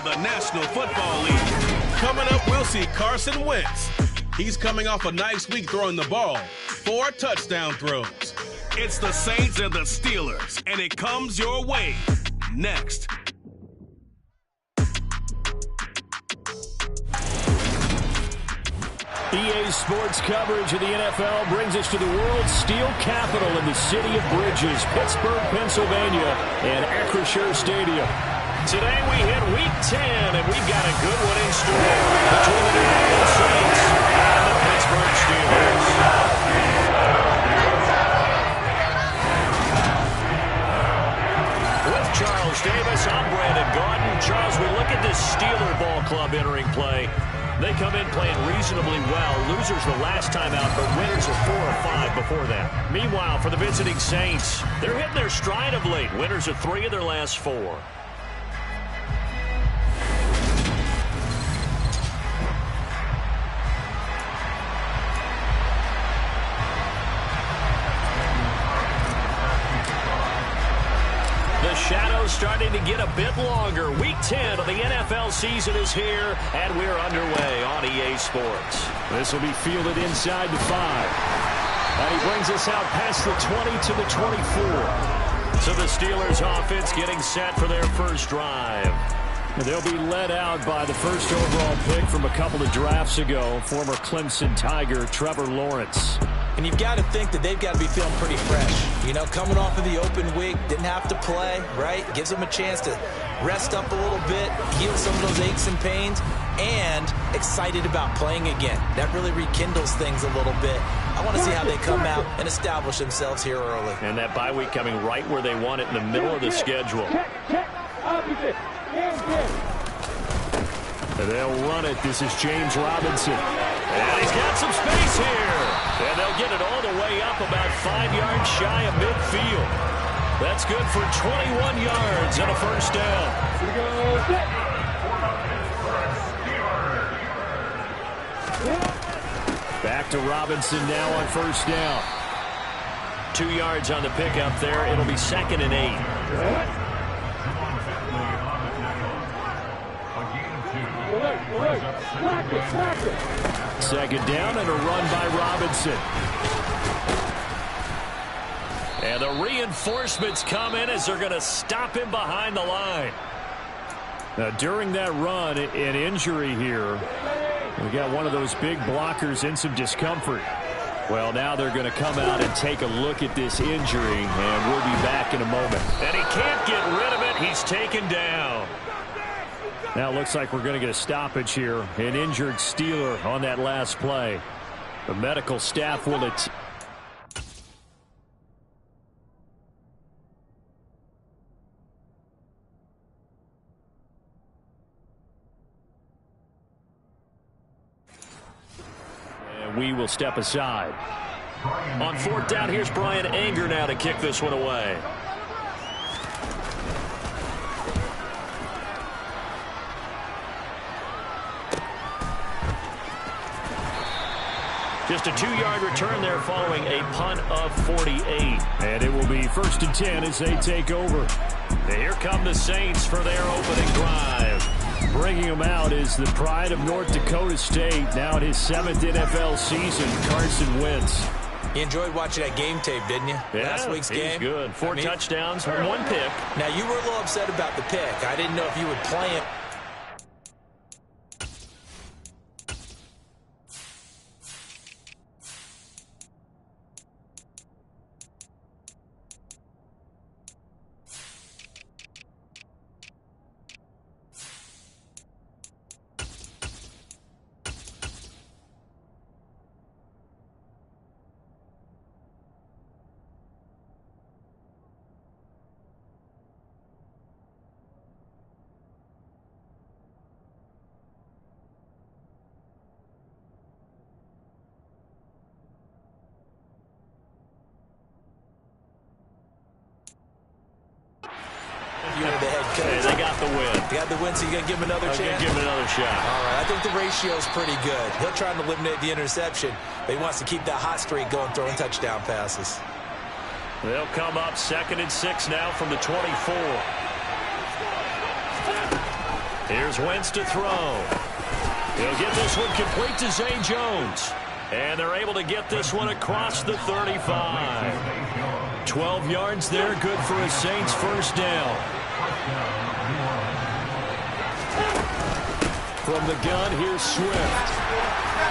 of the National Football League. Coming up, we'll see Carson Wentz. He's coming off a nice week throwing the ball. 4 touchdown throws. It's the Saints and the Steelers, and it comes your way next. EA Sports coverage of the NFL brings us to the world's steel capital in the city of Bridges, Pittsburgh, Pennsylvania, and Acrisure Stadium. Today we hit Week 10, and we've got a good one in store between the New Orleans Saints and the Pittsburgh Steelers. With Charles Davis, I'm Brandon Gaudin. Charles, we look at this Steeler ball club entering play. They come in playing reasonably well. Losers the last time out, but winners of 4 or 5 before that. Meanwhile, for the visiting Saints, they're hitting their stride of late. Winners of 3 of their last 4. The shadow's starting to get a bit longer. Week 10 of the NFL season is here, and we're underway on EA Sports. This will be fielded inside the 5. And he brings us out past the 20 to the 24. So the Steelers offense getting set for their first drive. They'll be led out by the first overall pick from a couple of drafts ago, former Clemson Tiger Trevor Lawrence. And you've got to think that they've got to be feeling pretty fresh. You know, coming off of the open week, didn't have to play, right? Gives them a chance to rest up a little bit, heal some of those aches and pains, and excited about playing again. That really rekindles things a little bit. I want to see how they come out and establish themselves here early. And that bye week coming right where they want it in the middle of the schedule. They'll run it. This is James Robinson. And he's got some space here. And they'll get it all the way up about 5 yards shy of midfield. That's good for 21 yards and a first down. Back to Robinson now on first down. 2 yards on the pickup there. It'll be 2nd and 8. Second down and a run by Robinson. And the reinforcements come in as they're going to stop him behind the line. Now, during that run, an injury here. We got one of those big blockers in some discomfort. Well, now they're going to come out and take a look at this injury, and we'll be back in a moment. And he can't get rid of it. He's taken down. Now it looks like we're going to get a stoppage here. An injured Steeler on that last play. The medical staff will and we will step aside. On 4th down, here's Brian Anger now to kick this one away. Just a 2-yard return there following a punt of 48. And it will be 1st and 10 as they take over. And here come the Saints for their opening drive. Bringing him out is the pride of North Dakota State, now in his 7th NFL season, Carson Wentz. You enjoyed watching that game tape, didn't you? Yeah, Last week's game. Good. 4 touchdowns, 1 pick. Now, you were a little upset about the pick. I didn't know if you would play him. You were the head coach. Hey, they got the win. They got the win, so you going to give him another chance? Give him another shot. All right, I think the ratio is pretty good. He'll try to eliminate the interception, but he wants to keep that hot streak going, throwing touchdown passes. They'll come up 2nd and 6 now from the 24. Here's Wentz to throw. He'll get this one complete to Zay Jones. And they're able to get this one across the 35. 12 yards there, good for a Saints first down. From the gun, here's Swift.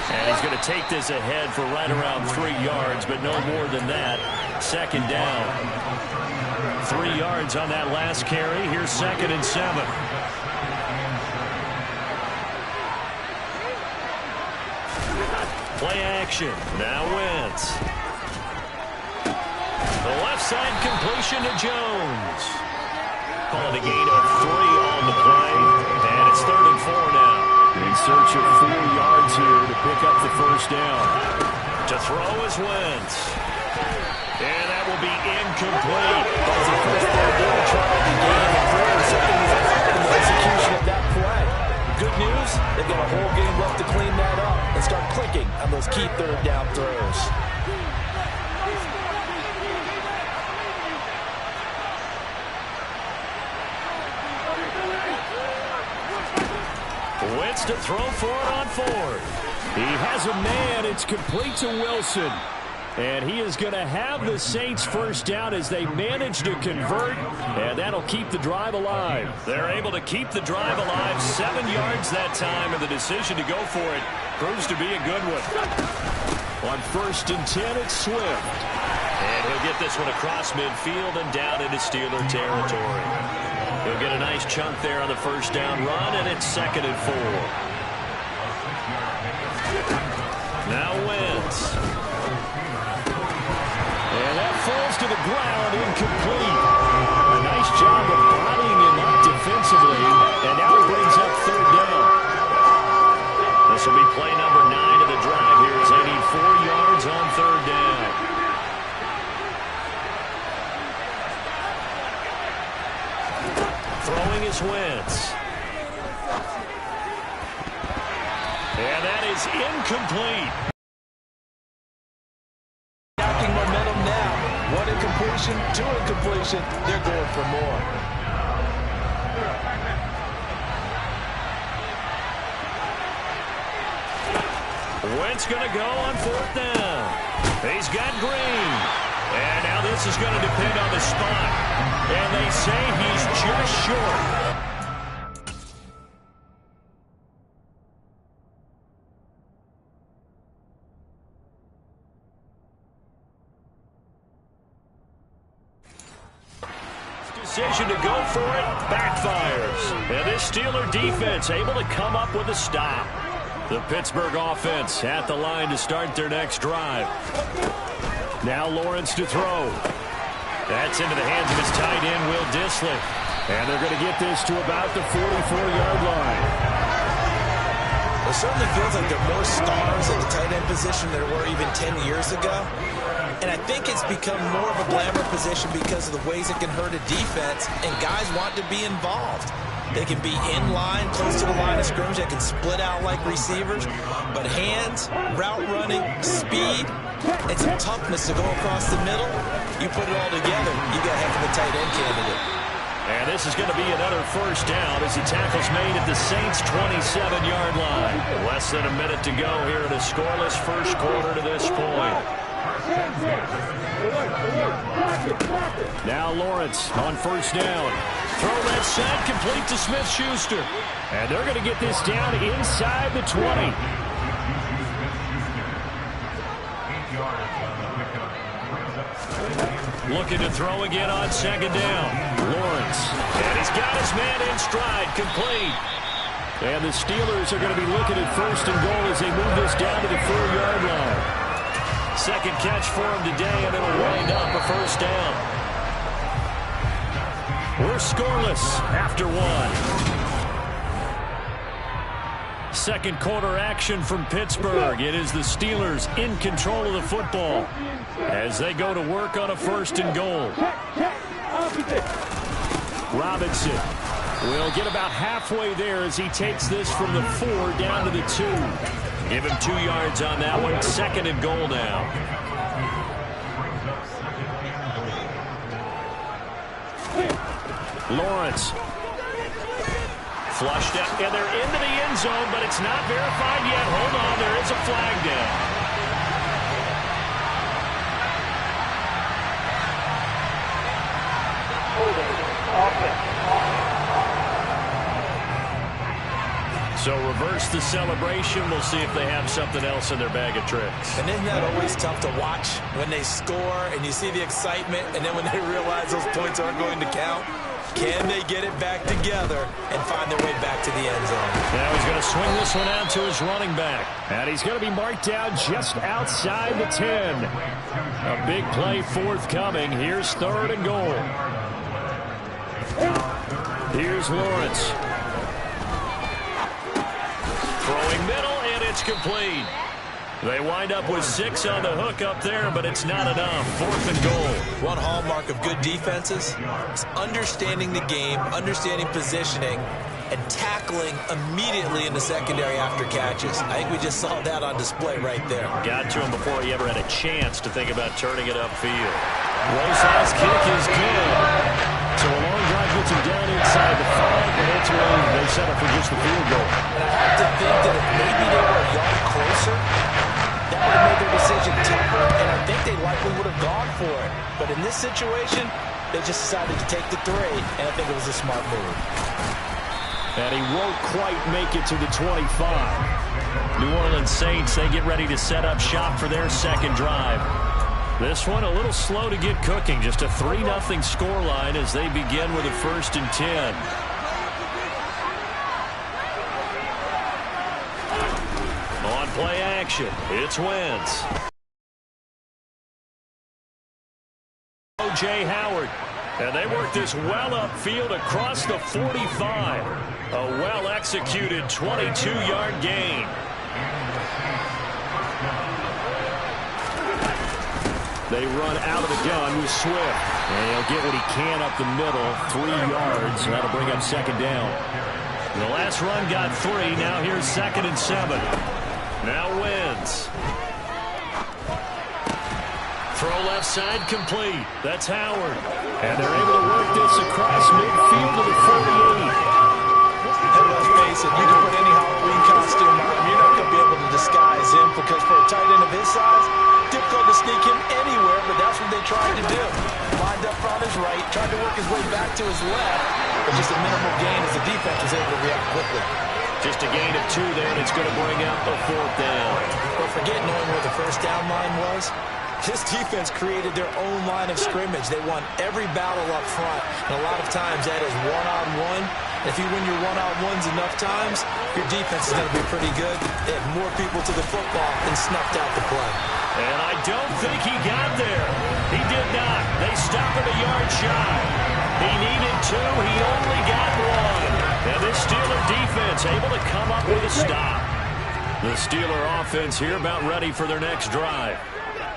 And he's going to take this ahead for right around 3 yards, but no more than that. Second down. 3 yards on that last carry. Here's 2nd and 7. Play action. Now Wentz. The left side completion to Jones. Calling a gain of 3 on the play. And it's 3rd and 4 now. In search of 4 yards here to pick up the first down. To throw is Wentz. And that will be incomplete. That's the first play there, trying to gain a 3rd. Something was happening in the execution of that play. Good news, they've got a whole game left to clean that up and start clicking on those key 3rd down throws. Wentz to throw for it on 4th. He has a man. It's complete to Wilson. And he is going to have the Saints first down as they manage to convert, and that'll keep the drive alive. They're able to keep the drive alive, 7 yards that time, and the decision to go for it proves to be a good one. On 1st and 10, it's Swift. And he'll get this one across midfield and down into Steeler territory. He'll get a nice chunk there on the first down run, and it's 2nd and 4. Now Wentz. And that falls to the ground, incomplete. A nice job of bodying him up defensively, and now he brings up 3rd down. This will be play number 9 of the drive here as they need 4 yards on 3rd down. Throwing is Wentz. And that is incomplete. Momentum now. 1 incompletion, 2 incompletion. They're going for more. Wentz going to go on 4th down. He's got Green. And now this is going to depend on the spot. And they say he's just short. Decision to go for it backfires. And this Steeler defense able to come up with a stop. The Pittsburgh offense at the line to start their next drive. Now Lawrence to throw. That's into the hands of his tight end, Will Dissly. And they're going to get this to about the 44-yard line. It certainly feels like there are more stars at the tight end position than there were even 10 years ago. And I think it's become more of a glamour position because of the ways it can hurt a defense, and guys want to be involved. They can be in line, close to the line of scrimmage. They can split out like receivers. But hands, route running, speed, and some toughness to go across the middle, you put it all together, you got a heck of a tight end candidate. And this is going to be another first down as the tackle's made at the Saints' 27-yard line. Less than a minute to go here in a scoreless first quarter to this point. Now Lawrence on 1st down. Throw left side complete to Smith-Schuster. And they're going to get this down inside the 20. Looking to throw again on 2nd down. Lawrence. And he's got his man in stride, complete. And the Steelers are going to be looking at 1st and goal as they move this down to the 4-yard line. Second catch for him today, and it'll wind up a first down. We're scoreless after 1. Second quarter action from Pittsburgh. It is the Steelers in control of the football as they go to work on a 1st and goal. Robinson will get about halfway there as he takes this from the 4 down to the 2. Give him 2 yards on that one. 2nd and goal now. Lawrence Flushed out, and they're into the end zone, but it's not verified yet. Hold on, there is a flag down. So reverse the celebration. We'll see if they have something else in their bag of tricks. And isn't that always tough to watch when they score and you see the excitement, and then when they realize those points aren't going to count? Can they get it back together and find their way back to the end zone? Now he's going to swing this one out to his running back. And he's going to be marked down just outside the 10. A big play forthcoming. Here's 3rd and goal. Here's Lawrence. Throwing middle, and it's complete. They wind up with 6 on the hook up there, but it's not enough. 4th and goal. One hallmark of good defenses is understanding the game, understanding positioning, and tackling immediately in the secondary after catches. I think we just saw that on display right there. Got to him before he ever had a chance to think about turning it upfield. Rose's kick is good. So a long drive gets him down inside the 5, but ultimately they settle for just the field goal. And I have to think that if maybe they were a yard closer, that would have made their decision tougher, and I think they likely would have gone for it. But in this situation, they just decided to take the 3, and I think it was a smart move. And he won't quite make it to the 25. New Orleans Saints, they get ready to set up shop for their second drive. This one a little slow to get cooking. Just a 3-0 scoreline as they begin with a 1st and 10. On play action, it's Wentz. O.J. Howard. And they work this well upfield across the 45. A well-executed 22-yard gain. They run out of the gun with Swift. And he'll get what he can up the middle. 3 yards. That'll bring up 2nd down. The last run got 3. Now here's 2nd and 7. Now Wentz. Throw left side complete. That's Howard. And they're able to work this across midfield to the 48. And let's face it, you can put any Halloween costume on him. You're not going to be able to disguise him because for a tight end of his size, difficult to sneak him anywhere, but that's what they tried to do. Lined up on his right, tried to work his way back to his left, but just a minimal gain as the defense was able to react quickly. Just a gain of 2 there, and it's going to bring up a 4th down. But forget knowing where the first down line was. This defense created their own line of scrimmage. They won every battle up front, and a lot of times that is one-on-one. If you win your one-on-ones enough times, your defense is going to be pretty good. They had more people to the football and snuffed out the play. And I don't think he got there. He did not. They stopped him a yard shy. He needed 2. He only got 1. And this Steeler defense able to come up with a stop. The Steeler offense here about ready for their next drive.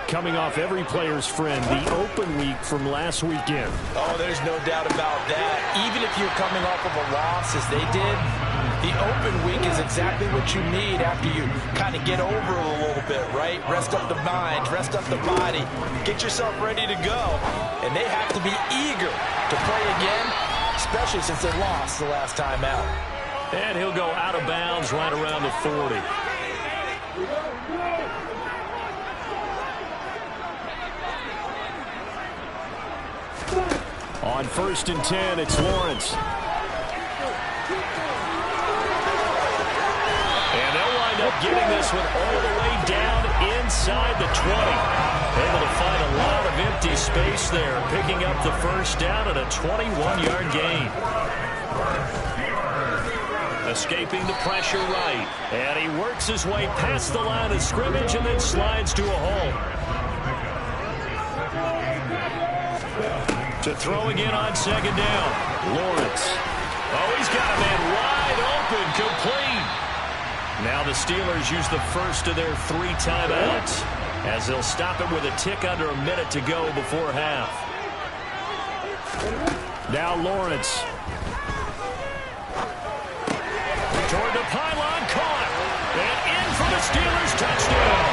Coming off every player's friend, the open week from last weekend. Oh, there's no doubt about that. Even if you're coming off of a loss, as they did, the open week is exactly what you need after you kind of get over it a little bit, right? Rest up the mind, rest up the body, get yourself ready to go. And they have to be eager to play again, especially since they lost the last time out. And he'll go out of bounds right around the 40. On 1st and 10, it's Lawrence. And they'll wind up getting this one all the way down inside the 20. Able to find a lot of empty space there, picking up the 1st down at a 21-yard gain. Escaping the pressure right. And he works his way past the line of scrimmage and then slides to a hole. To throw again on 2nd down. Lawrence. Oh, he's got a man wide open, complete. Now the Steelers use the first of their 3 timeouts as they'll stop it with a tick under a minute to go before half. Now Lawrence. Toward the pylon, caught. And in for the Steelers touchdown.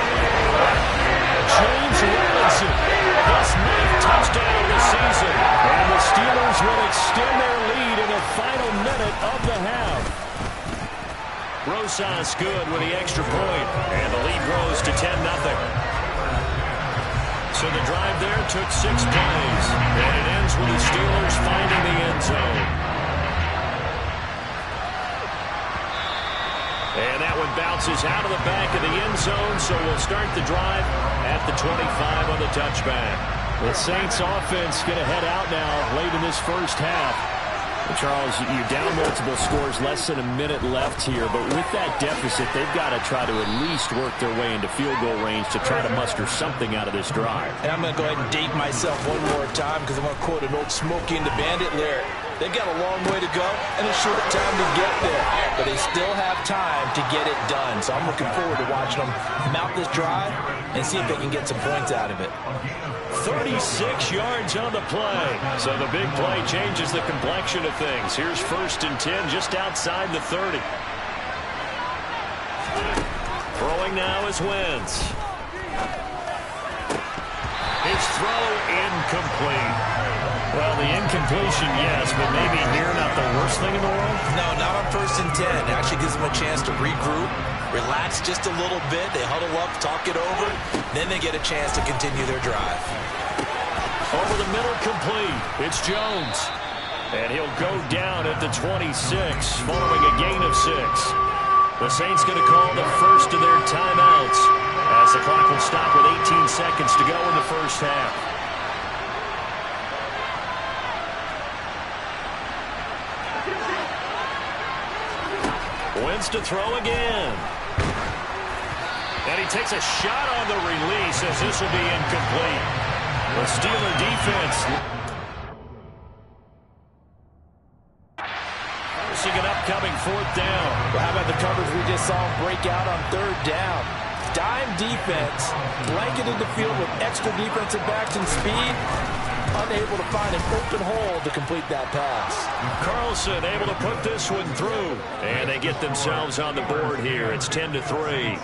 James Robinson, his 9th touchdown of the season. And the Steelers will extend their lead in the final minute of the half. Rosas good with the extra point, and the lead grows to 10-0. So the drive there took 6 plays, and it ends with the Steelers finding the end zone. And that one bounces out of the back of the end zone, so we'll start the drive at the 25 on the touchback. The Saints offense going to head out now late in this first half. Charles, you're down multiple scores, less than a minute left here, but with that deficit, they've got to try to at least work their way into field goal range to try to muster something out of this drive. And I'm going to go ahead and date myself one more time because I'm going to quote an old Smokey and the Bandit lyric. They've got a long way to go and a short time to get there, but they still have time to get it done. So I'm looking forward to watching them mount this drive and see if they can get some points out of it. 36 yards on the play. So the big play changes the complexion of things. Here's 1st and 10 just outside the 30. Throwing now is Wentz. His throw incomplete. Well, the incompletion, yes, but maybe here not the worst thing in the world? No, not on 1st and 10. It actually gives them a chance to regroup, relax just a little bit. They huddle up, talk it over. Then they get a chance to continue their drive. Over the middle, complete. It's Jones. And he'll go down at the 26 following a gain of 6. The Saints going to call the first of their timeouts as the clock will stop with 18 seconds to go in the first half. Wentz to throw again. And he takes a shot on the release as this will be incomplete. The Steeler defense forcing an upcoming 4th down. Well, how about the coverage we just saw break out on 3rd down? Dime defense, blanketed the field with extra defensive backs and speed, unable to find an open hole to complete that pass. Carlson able to put this one through, and they get themselves on the board here. It's 10-3.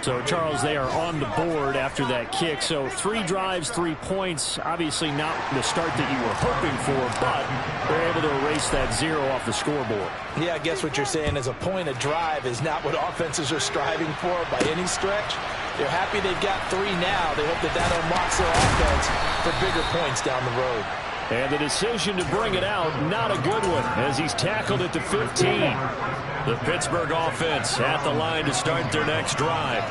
So, Charles, they are on the board after that kick. So 3 drives, 3 points. Obviously not the start that you were hoping for, but they're able to erase that 0 off the scoreboard. Yeah, I guess what you're saying is a point a drive is not what offenses are striving for by any stretch. They're happy they've got 3 now. They hope that that unlocks their offense for bigger points down the road. And the decision to bring it out, not a good one, as he's tackled at the 15. The Pittsburgh offense at the line to start their next drive.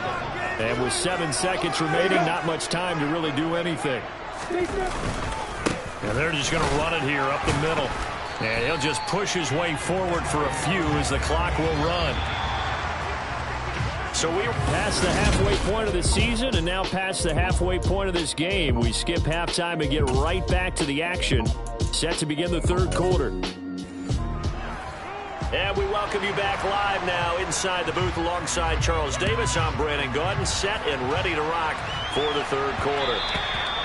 And with 7 seconds remaining, not much time to really do anything. And they're just going to run it here up the middle. And he'll just push his way forward for a few as the clock will run. So we're past the halfway point of the season and now past the halfway point of this game. We skip halftime and get right back to the action. Set to begin the 3rd quarter. And we welcome you back live now inside the booth alongside Charles Davis. I'm Brandon Gaudin, set and ready to rock for the 3rd quarter.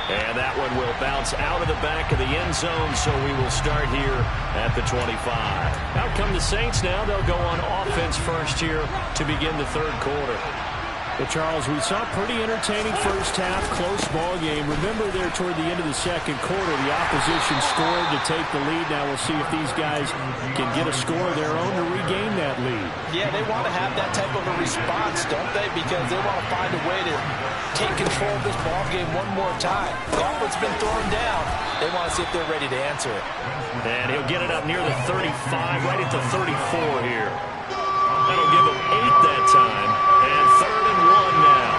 And that one will bounce out of the back of the end zone, so we will start here at the 25. Out come the Saints now. They'll go on offense first here to begin the 3rd quarter. But, Charles, we saw a pretty entertaining first half, close ball game. Remember there toward the end of the 2nd quarter, the opposition scored to take the lead. Now we'll see if these guys can get a score of their own to regain that lead. Yeah, they want to have that type of a response, don't they? Because they want to find a way to take control of this ball game one more time. The offense has been thrown down. They want to see if they're ready to answer it. And he'll get it up near the 35, right at the 34 here. That'll give him 8 that time. And 3rd and 1 now.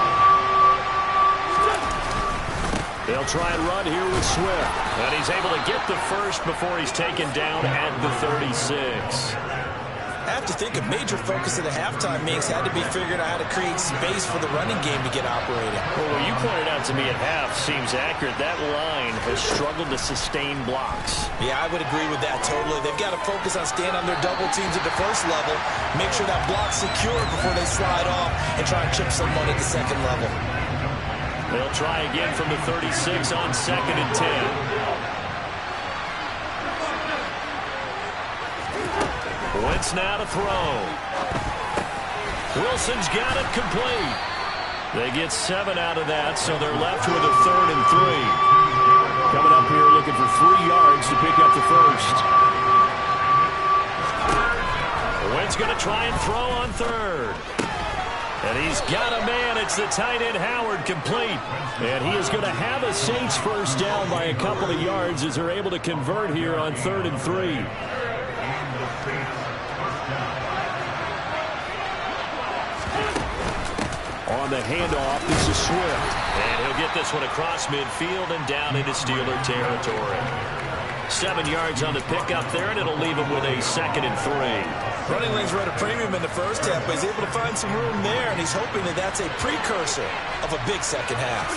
They'll try and run here with Swift. And he's able to get the first before he's taken down at the 36. I have to think a major focus of the halftime meetings had to be figuring out how to create space for the running game to get operating. Well, what you pointed out to me at half seems accurate. That line has struggled to sustain blocks. Yeah, I would agree with that totally. They've got to focus on staying on their double teams at the first level, make sure that block's secure before they slide off and try and chip someone at the 2nd level. They'll try again from the 36 on 2nd and 10. Wentz now to throw. Wilson's got it complete. They get 7 out of that, so they're left with a 3rd and 3. Coming up here looking for 3 yards to pick up the first. Wentz going to try and throw on third. And he's got a man. It's the tight end Howard, complete. And he is going to have a Saints first down by a couple of yards as they're able to convert here on 3rd and 3. On the handoff, this is Swift. And he'll get this one across midfield and down into Steeler territory. 7 yards on the pickup there, and it'll leave him with a 2nd and 3. Running lanes were at a premium in the first half, but he's able to find some room there, and he's hoping that that's a precursor of a big second half.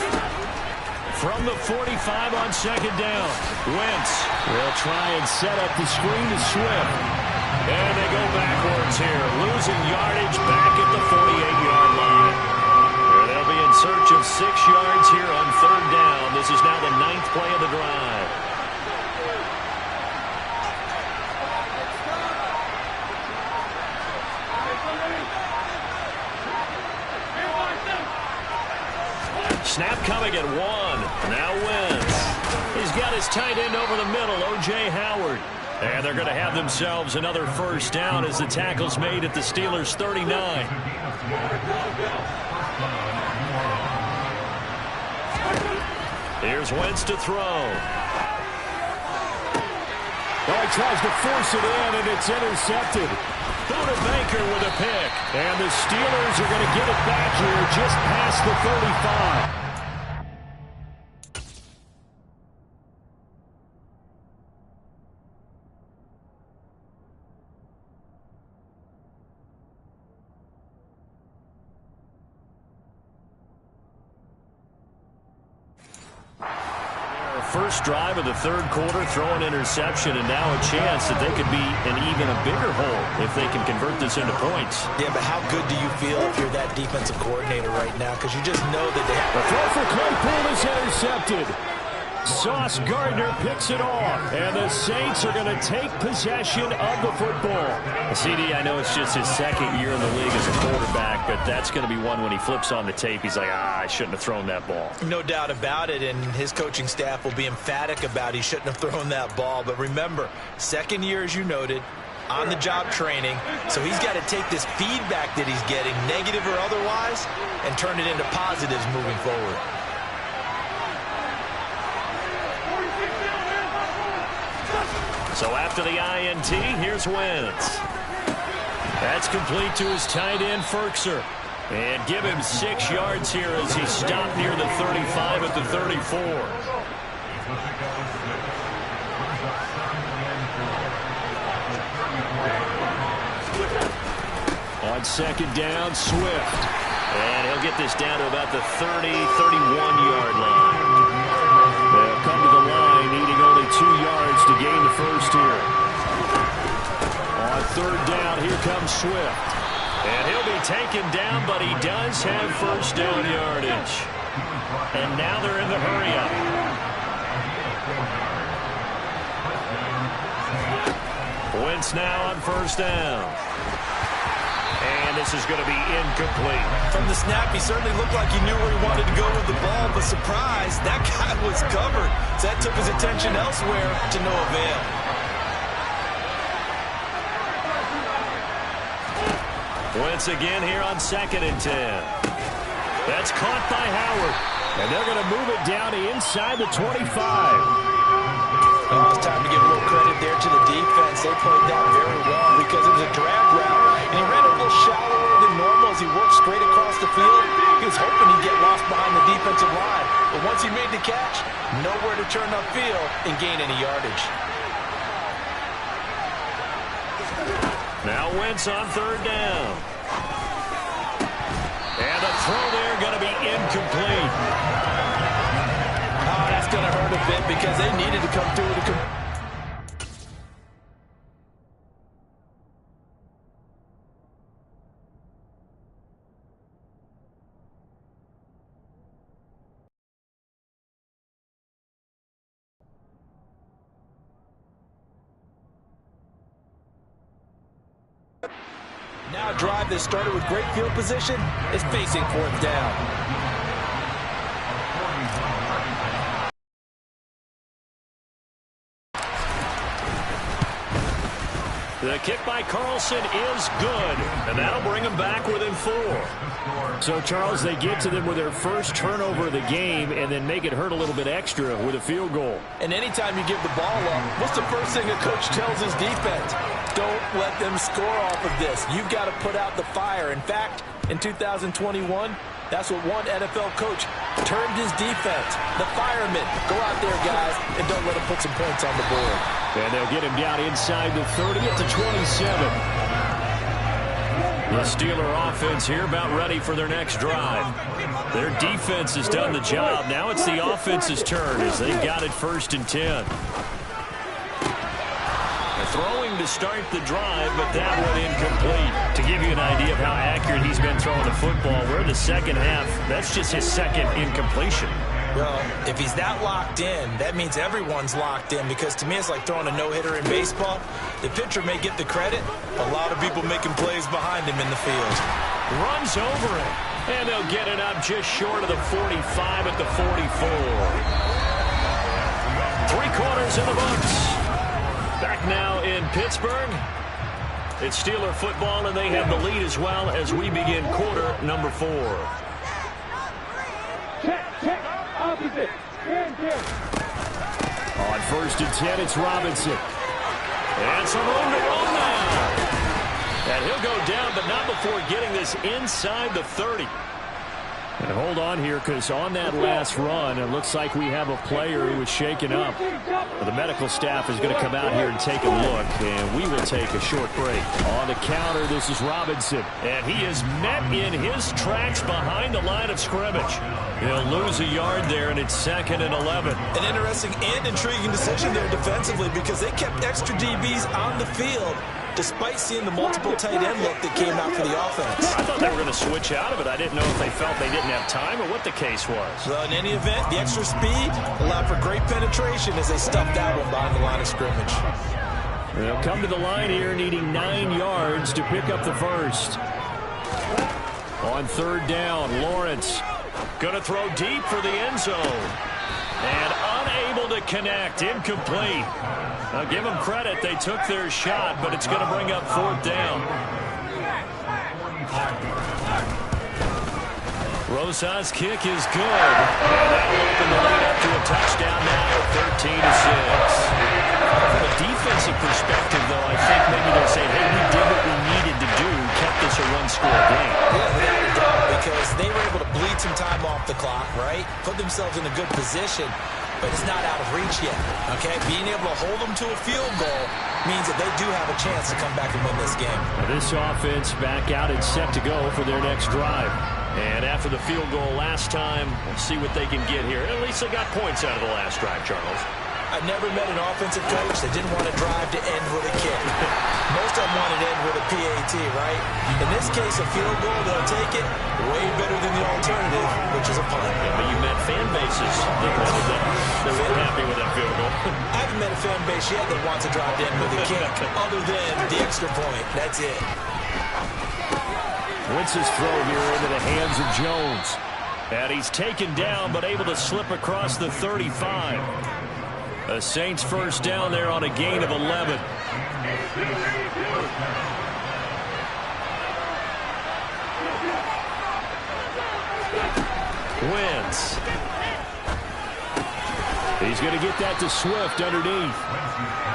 From the 45 on 2nd down, Wentz will try and set up the screen to Swift. And they go backwards here, losing yardage back at the 48-yard line. They'll be in search of 6 yards here on 3rd down. This is now the 9th play of the drive. Snap coming at 1. Now Wentz. He's got his tight end over the middle, O.J. Howard. And they're going to have themselves another first down as the tackle's made at the Steelers' 39. Here's Wentz to throw. Oh, he tries to force it in, and it's intercepted. Buda Baker with a pick. And the Steelers are going to get it back here just past the 35. First drive of the 3rd quarter, throw an interception, and now a chance that they could be in even a bigger hole if they can convert this into points. Yeah, but how good do you feel if you're that defensive coordinator right now? Because you just know that they have... The throw for Claypool is intercepted. Sauce Gardner picks it off, and the Saints are going to take possession of the football. CD, I know it's just his 2nd year in the league as a quarterback, but that's going to be one when he flips on the tape, he's like, I shouldn't have thrown that ball. No doubt about it, and his coaching staff will be emphatic about he shouldn't have thrown that ball. But remember, 2nd year, as you noted, on-the-job training, so he's got to take this feedback that he's getting, negative or otherwise, and turn it into positives moving forward. So after the INT, here's Wentz. That's complete to his tight end, Ferkser. And give him 6 yards here as he stopped near the 35 at the 34. On 2nd down, Swift. And he'll get this down to about the 30-31-yard line. They'll come to the line, needing only 2 yards to gain the first here. On 3rd down, here comes Swift. And he'll be taken down, but he does have first down yardage. And now they're in the hurry-up. Wentz now on 1st down. And this is going to be incomplete. From the snap, he certainly looked like he knew where he wanted to go with the ball, but surprise, that guy was covered. So that took his attention elsewhere to no avail. Wentz again here on 2nd and 10. That's caught by Howard. And they're going to move it down to inside the 25. It's time to give a little credit there to the defense. They played that very well because it was a drag route, and he ran a little shallower than normal as he worked straight across the field. He was hoping he'd get lost behind the defensive line, but once he made the catch, nowhere to turn upfield and gain any yardage. Now Wentz on 3rd down. And the throw there going to be incomplete. Oh, that's going to hurt a bit because they needed to come through with a... Now a drive that started with great field position is facing 4th down. The kick by Carlson is good, and that'll bring them back within 4. So, Charles, they get to them with their first turnover of the game and then make it hurt a little bit extra with a field goal. And anytime you give the ball up, what's the first thing a coach tells his defense? Don't let them score off of this. You've got to put out the fire. In fact, in 2021, that's what one NFL coach termed his defense, the firemen. Go out there, guys, and don't let them put some points on the board. And they'll get him down inside the 30 at the 27. The Steeler offense here about ready for their next drive. Their defense has done the job. Now it's the offense's turn as they've got it 1st and 10. Throwing to start the drive, but that one incomplete. To give you an idea of how accurate he's been throwing the football, we're in the second half. That's just his second incompletion. Well, if he's that locked in, that means everyone's locked in, because to me it's like throwing a no-hitter in baseball. The pitcher may get the credit. A lot of people making plays behind him in the field. Runs over it, and they'll get it up just short of the 45 at the 44. 3 quarters in the books. Back now in Pittsburgh. It's Steeler football, and they have the lead as well as we begin quarter number 4. Check, opposite. On 1st and 10, it's Robinson. And some room to run now. And he'll go down, but not before getting this inside the 30. And hold on here, because on that last run, it looks like we have a player who was shaken up. Well, the medical staff is going to come out here and take a look, and we will take a short break. On the counter, this is Robinson. And he is met in his tracks behind the line of scrimmage. He'll lose a yard there, and it's 2nd and 11. An interesting and intriguing decision there defensively, because they kept extra DBs on the field despite seeing the multiple tight end look that came out for the offense. I thought they were going to switch out of it. I didn't know if they felt they didn't have time or what the case was. Well, in any event, the extra speed allowed for great penetration as they stuffed that one behind the line of scrimmage. They'll come to the line here needing 9 yards to pick up the first. On 3rd down, Lawrence going to throw deep for the end zone. And unable to connect. Incomplete. Now give them credit. They took their shot, but it's going to bring up 4th down. Rosas' kick is good. And that will open the lead up to a touchdown now at 13-6. From a defensive perspective, though, I think maybe they're saying, hey, we did what we needed to do, kept this a one-score game. Yeah, without a doubt, because they were able to bleed some time off the clock, right? Put themselves in a good position, but it's not out of reach yet, okay? Being able to hold them to a field goal means that they do have a chance to come back and win this game. This offense back out and set to go for their next drive. And after the field goal last time, we'll see what they can get here. At least they got points out of the last drive, Charles. I've never met an offensive coach that didn't want to drive to end with a kick. Most of them want to end with a PAT, right? In this case, a field goal, they'll take it way better than the alternative, which is a punt. Yeah, but you met fan bases that wanted that. They weren't happy with that field goal. I haven't met a fan base yet that wants to drive to end with a kick, other than the extra point. That's it. Wentz's throw here into the hands of Jones. And he's taken down, but able to slip across the 35. A Saints first down there on a gain of 11. Wentz. He's going to get that to Swift underneath.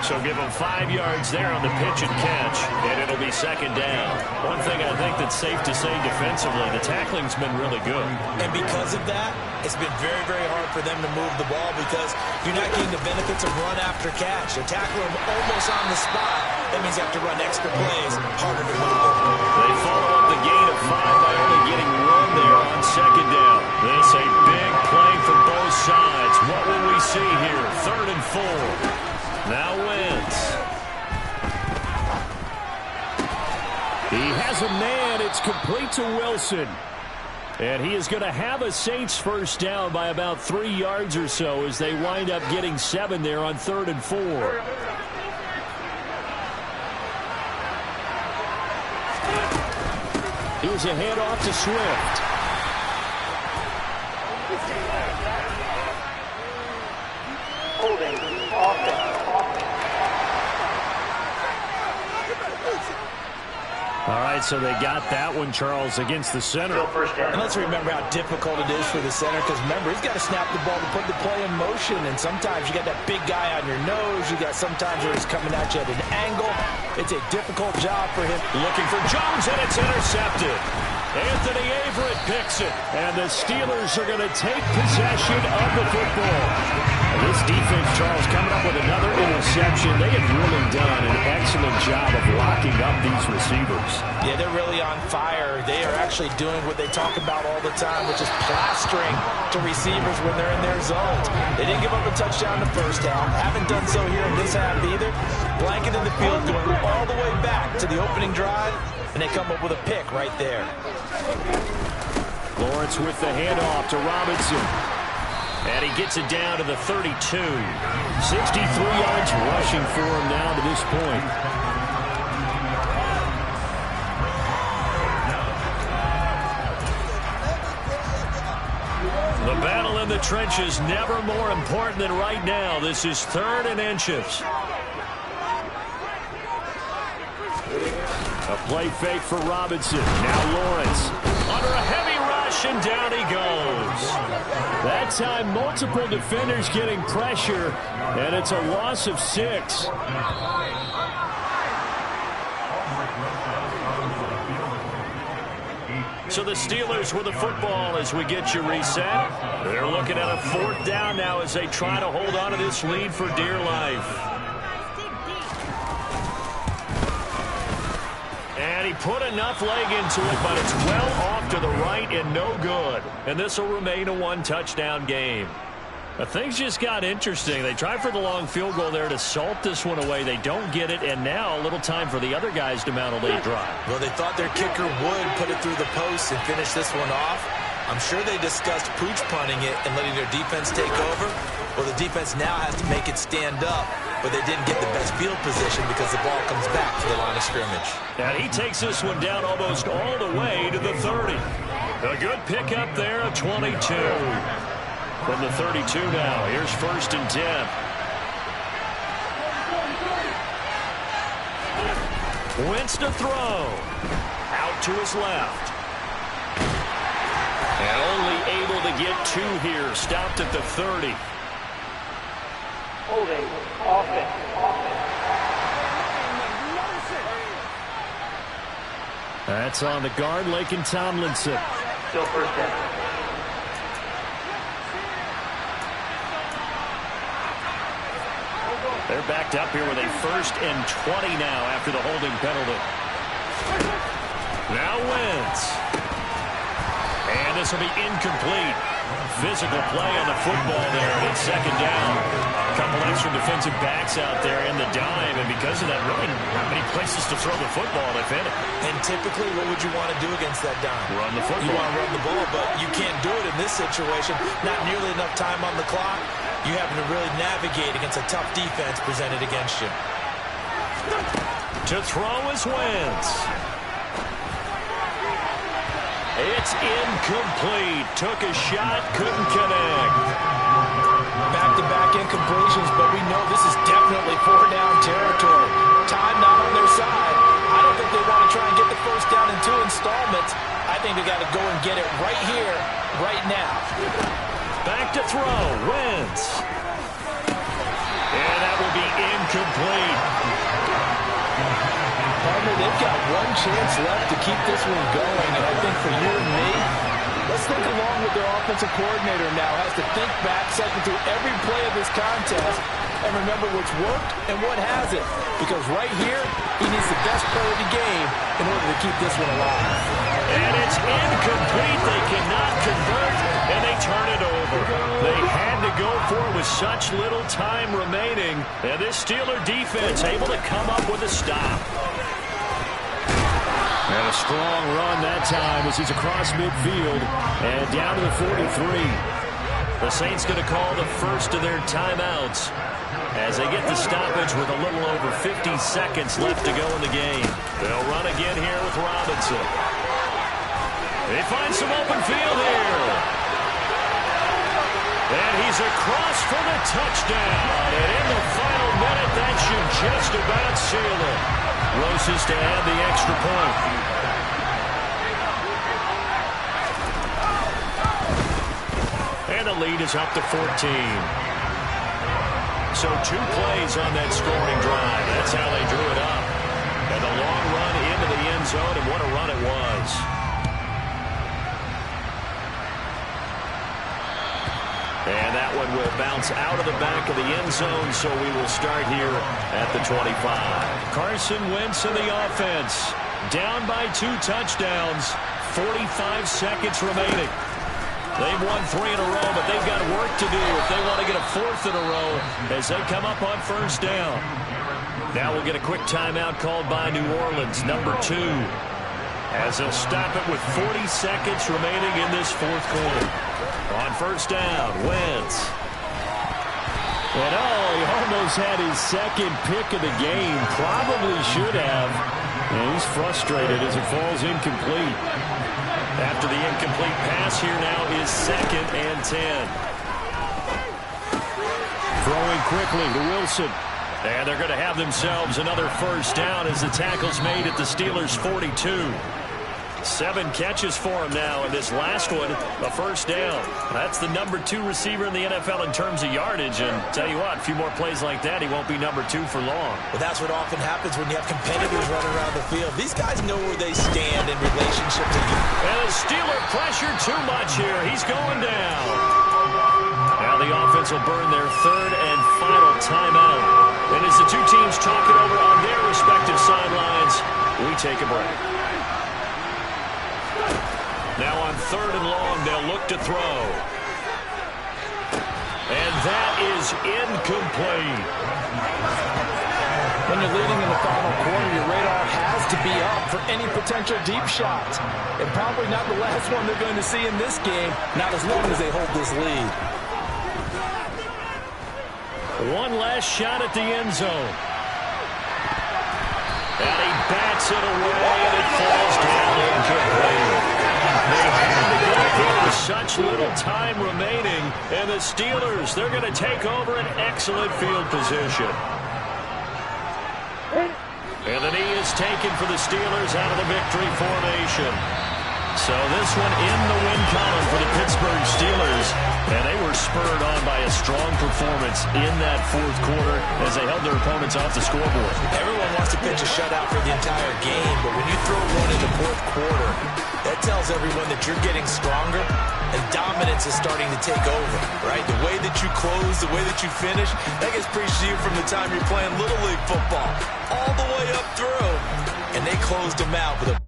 So give him 5 yards there on the pitch and catch, and it'll be 2nd down. One thing I think that's safe to say defensively, the tackling's been really good. And because of that, it's been very, very hard for them to move the ball because you're not getting the benefits of run after catch. They tackle them almost on the spot. That means you have to run extra plays, harder to move them. They follow up the gain of 5 by only getting 1 there on 2nd down. This a big play for both sides. What will we see here? 3rd and 4. Now Wentz. He has a man. It's complete to Wilson. And he is going to have a Saints first down by about 3 yards or so as they wind up getting 7 there on 3rd and 4. Here's a handoff to Swift. All right, so they got that one, Charles, against the center. And let's remember how difficult it is for the center, because remember, he's got to snap the ball to put the play in motion, and sometimes you got that big guy on your nose. You got sometimes where he's coming at you at an angle. It's a difficult job for him. Looking for Jones, and it's intercepted. Anthony Averett picks it, and the Steelers are going to take possession of the football. This defense, Charles, coming up with another interception. They have really done an excellent job of locking up these receivers. Yeah, they're really on fire. They are actually doing what they talk about all the time, which is plastering to receivers when they're in their zones. They didn't give up a touchdown in the first half. Haven't done so here in this half either. Blanket in the field, going all the way back to the opening drive, and they come up with a pick right there. Lawrence with the handoff to Robinson. And he gets it down to the 32. 63 yards rushing for him now to this point. The battle in the trenches never more important than right now. This is 3rd and inches. A play fake for Robinson. Now Lawrence under a heavy rush, and down he goes. That time, multiple defenders getting pressure, and it's a loss of 6. So the Steelers with the football as we get you reset. They're looking at a 4th down now as they try to hold on to this lead for dear life. And he put enough leg into it, but it's well off to the right and no good. And this will remain a 1-touchdown game. But things just got interesting. They tried for the long field goal there to salt this one away. They don't get it, and now a little time for the other guys to mount a late drive. Well, they thought their kicker would put it through the post and finish this one off. I'm sure they discussed pooch punting it and letting their defense take over. Well, the defense now has to make it stand up, but they didn't get the best field position because the ball comes back to the line of scrimmage. And he takes this one down almost all the way to the 30. A good pickup there, a 22. From the 32 now, here's 1st and 10. Wentz to throw. Out to his left. And only able to get 2 here. Stopped at the 30. Holding, offense. That's on the guard, Laken Tomlinson. Still 1st down. They're backed up here with a 1st and 20 now after the holding penalty. Now Wentz. And this will be incomplete. Physical play on the football there, and it's 2nd down. A couple extra defensive backs out there in the dime, and because of that, really not many places to throw the football if any. And typically, what would you want to do against that dime? Run the football. You want to run the ball, but you can't do it in this situation. Not nearly enough time on the clock. You having to really navigate against a tough defense presented against you. To throw is Wentz. It's incomplete. Took a shot, couldn't connect. Back-to-back incompletions, but we know this is definitely 4-down territory. Time not on their side. I don't think they want to try and get the 1st down in 2 installments. I think they got to go and get it right here, right now. Back to throw, Wentz. And that will be incomplete. Partner, they've got 1 chance left to keep this one going, and I think for you and me, let's think along with their offensive coordinator now. Has to think back, cycle through every play of this contest, and remember what's worked and what hasn't. Because right here, he needs the best play of the game in order to keep this one alive. And it's incomplete. They cannot convert, and they turn it over. They had to go for it with such little time remaining, and this Steeler defense able to come up with a stop. And a strong run that time as he's across midfield and down to the 43. The Saints going to call the first of their timeouts as they get the stoppage with a little over 50 seconds left to go in the game. They'll run again here with Robinson. They find some open field here. And he's across for the touchdown. And in the final minute, that should just about seal it. races to add the extra point. And the lead is up to 14. So 2 plays on that scoring drive. That's how they drew it up. And a long run into the end zone, and what a run it was. And that one will bounce out of the back of the end zone, so we will start here at the 25. Carson Wentz in the offense. Down by 2 touchdowns. 45 seconds remaining. They've won 3 in a row, but they've got work to do if they want to get a 4th in a row as they come up on first down. Now we'll get a quick timeout called by New Orleans, number 2. As they'll stop it with 40 seconds remaining in this 4th quarter. On first down, Wentz. And he almost had his second pick of the game. Probably should have. And he's frustrated as it falls incomplete. After the incomplete pass, here now is 2nd and 10. Throwing quickly to Wilson. And they're going to have themselves another first down as the tackle's made at the Steelers' 42. 7 catches for him now, and this last one, a first down. That's the number 2 receiver in the NFL in terms of yardage, and tell you what, a few more plays like that, he won't be number 2 for long. Well, that's what often happens when you have competitors running around the field. These guys know where they stand in relationship to you. And the Steeler pressure too much here. He's going down. Now the offense will burn their 3rd and final timeout. And as the 2 teams talk it over on their respective sidelines, we take a break. Now on 3rd and long, they'll look to throw. And that is incomplete. When you're leading in the final quarter, your radar has to be up for any potential deep shots. And probably not the last one they're going to see in this game, not as long as they hold this lead. One last shot at the end zone. And he bats it away, and it falls down incomplete. They had to get it with such little time remaining, and the Steelers, they're going to take over an excellent field position. And the knee is taken for the Steelers out of the victory formation. So this one in the win column for the Pittsburgh Steelers, and they were spurred on by a strong performance in that 4th quarter as they held their opponents off the scoreboard. Everyone wants to pitch a shutout for the entire game, but when you throw one in the 4th quarter, that tells everyone that you're getting stronger and dominance is starting to take over, right? The way that you close, the way that you finish, that gets preached to you from the time you're playing Little League football all the way up through, and they closed them out with a